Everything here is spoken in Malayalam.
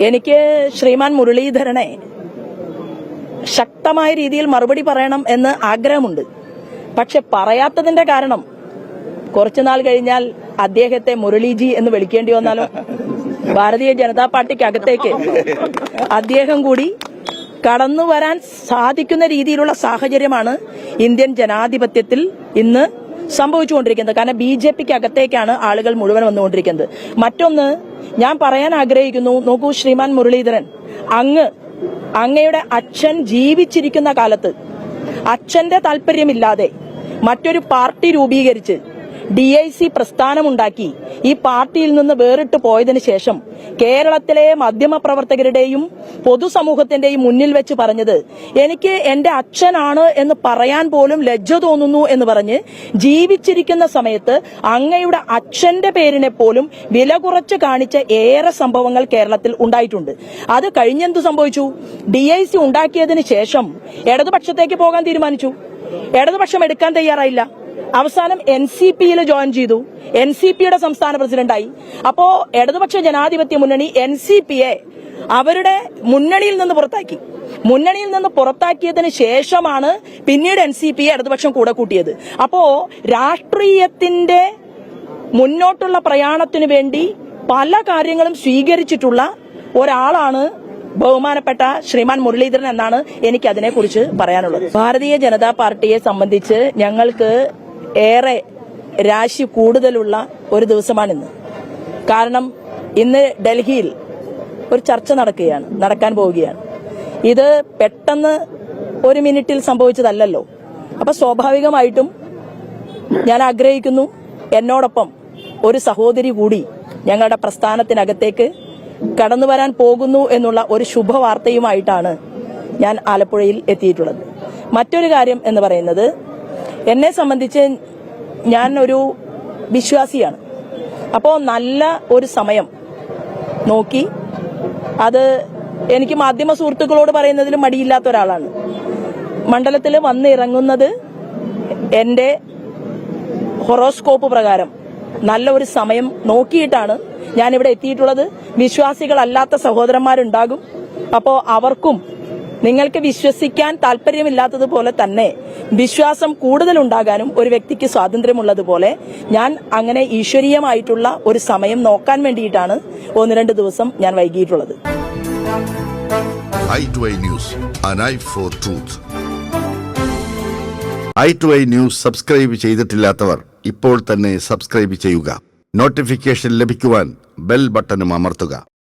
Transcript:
എനിക്ക് ശ്രീമാൻ മുരളീധരനെ ശക്തമായ രീതിയിൽ മറുപടി പറയണം എന്ന് ആഗ്രഹമുണ്ട്. പക്ഷെ പറയാത്തതിന്റെ കാരണം കുറച്ചുനാൾ കഴിഞ്ഞാൽ അദ്ദേഹത്തെ മുരളീജി എന്ന് വിളിക്കേണ്ടി വന്നാലോ? ഭാരതീയ ജനതാ പാർട്ടിക്കകത്തേക്ക് അദ്ദേഹം കൂടി കടന്നു വരാൻ സാധിക്കുന്ന രീതിയിലുള്ള സാഹചര്യമാണ് ഇന്ത്യൻ ജനാധിപത്യത്തിൽ ഇന്ന് സംഭവിച്ചുകൊണ്ടിരിക്കുന്നത്. കാരണം BJPക്ക് അകത്തേക്കാണ് ആളുകൾ മുഴുവൻ വന്നുകൊണ്ടിരിക്കുന്നത്. മറ്റൊന്ന് ഞാൻ പറയാൻ ആഗ്രഹിക്കുന്നു. നോക്കൂ ശ്രീമാൻ മുരളീധരൻ, അങ്ങയുടെ അച്ഛൻ ജീവിച്ചിരിക്കുന്ന കാലത്ത് അച്ഛന്റെ താല്പര്യമില്ലാതെ മറ്റൊരു പാർട്ടി രൂപീകരിച്ച് DIC പ്രസ്ഥാനമുണ്ടാക്കി ഈ പാർട്ടിയിൽ നിന്ന് വേറിട്ട് പോയതിനു ശേഷം കേരളത്തിലെ മാധ്യമപ്രവർത്തകരുടെയും പൊതുസമൂഹത്തിന്റെയും മുന്നിൽ വെച്ച് പറഞ്ഞത് എനിക്ക് എന്റെ അച്ഛനാണ് എന്ന് പറയാൻ പോലും ലജ്ജ തോന്നുന്നു എന്ന് പറഞ്ഞ് ജീവിച്ചിരിക്കുന്ന സമയത്ത് അങ്ങയുടെ അച്ഛന്റെ പേരിനെ പോലും വില കുറച്ച് കാണിച്ച ഏറെ സംഭവങ്ങൾ കേരളത്തിൽ ഉണ്ടായിട്ടുണ്ട്. അത് കഴിഞ്ഞെന്തു സംഭവിച്ചു? DIC ഉണ്ടാക്കിയതിന് ശേഷം ഇടതുപക്ഷത്തേക്ക് പോകാൻ തീരുമാനിച്ചു. ഇടതുപക്ഷം എടുക്കാൻ തയ്യാറായില്ല. അവസാനം NCPയിൽ ജോയിൻ ചെയ്തു. NCPയുടെ സംസ്ഥാന പ്രസിഡന്റായി. അപ്പോ ഇടതുപക്ഷ ജനാധിപത്യ മുന്നണി NCPയെ അവരുടെ മുന്നണിയിൽ നിന്ന് പുറത്താക്കി. മുന്നണിയിൽ നിന്ന് പുറത്താക്കിയതിന് ശേഷമാണ് പിന്നീട് NCPയെ ഇടതുപക്ഷം കൂടെ കൂട്ടിയത്. അപ്പോ രാഷ്ട്രീയത്തിന്റെ മുന്നോട്ടുള്ള പ്രയാണത്തിനു വേണ്ടി പല കാര്യങ്ങളും സ്വീകരിച്ചിട്ടുള്ള ഒരാളാണ് ബഹുമാനപ്പെട്ട ശ്രീമാൻ മുരളീധരൻ എന്നാണ് എനിക്ക് അതിനെക്കുറിച്ച് പറയാനുള്ളത്. ഭാരതീയ ജനതാ പാർട്ടിയെ സംബന്ധിച്ച് ഞങ്ങൾക്ക് ഏറെ രാശി കൂടുതലുള്ള ഒരു ദിവസമാണിന്ന്. കാരണം ഇന്ന് ഡൽഹിയിൽ ഒരു ചർച്ച നടക്കാൻ പോവുകയാണ്. ഇത് പെട്ടെന്ന് ഒരു മിനിറ്റിൽ സംഭവിച്ചതല്ലല്ലോ. അപ്പൊ സ്വാഭാവികമായിട്ടും ഞാൻ ആഗ്രഹിക്കുന്നു എന്നോടൊപ്പം ഒരു സഹോദരി കൂടി ഞങ്ങളുടെ പ്രസ്ഥാനത്തിനകത്തേക്ക് കടന്നു വരാൻ പോകുന്നു എന്നുള്ള ഒരു ശുഭവാർത്തയുമായിട്ടാണ് ഞാൻ ആലപ്പുഴയിൽ എത്തിയിട്ടുള്ളത്. മറ്റൊരു കാര്യം എന്ന് പറയുന്നത്, എന്നെ സംബന്ധിച്ച് ഞാൻ ഒരു വിശ്വാസിയാണ്. അപ്പോൾ നല്ല ഒരു സമയം നോക്കി, അത് എനിക്ക് മാധ്യമ സുഹൃത്തുക്കളോട് പറയുന്നതിലും മടിയില്ലാത്ത ഒരാളാണ്. മണ്ഡലത്തിൽ വന്നിറങ്ങുന്നത് എന്റെ ഹൊറോസ്കോപ്പ് പ്രകാരം നല്ല ഒരു സമയം നോക്കിയിട്ടാണ് ഞാനിവിടെ എത്തിയിട്ടുള്ളത്. വിശ്വാസികളല്ലാത്ത സഹോദരന്മാരുണ്ടാകും. അപ്പോൾ അവർക്കും നിങ്ങൾക്ക് വിശ്വസിക്കാൻ താല്പര്യമില്ലാത്തതുപോലെ തന്നെ വിശ്വാസം കൂടുതലുണ്ടാകാനും ഒരു വ്യക്തിക്ക് സ്വാതന്ത്ര്യമുള്ളതുപോലെ ഞാൻ അങ്ങനെ ഈശ്വരീയമായിട്ടുള്ള ഒരു സമയം നോക്കാൻ വേണ്ടിയിട്ടാണ് 1-2 ദിവസം ഞാൻ വൈകിയിട്ടുള്ളത്. i2i News, an eye for truth. i2i News subscribe ചെയ്തിട്ടില്ലാത്തവർ ഇപ്പോൾ തന്നെ സബ്സ്ക്രൈബ് ചെയ്യുക. നോട്ടിഫിക്കേഷൻ ലഭിക്കുവാൻ ബെൽ ബട്ടണും അമർത്തുക.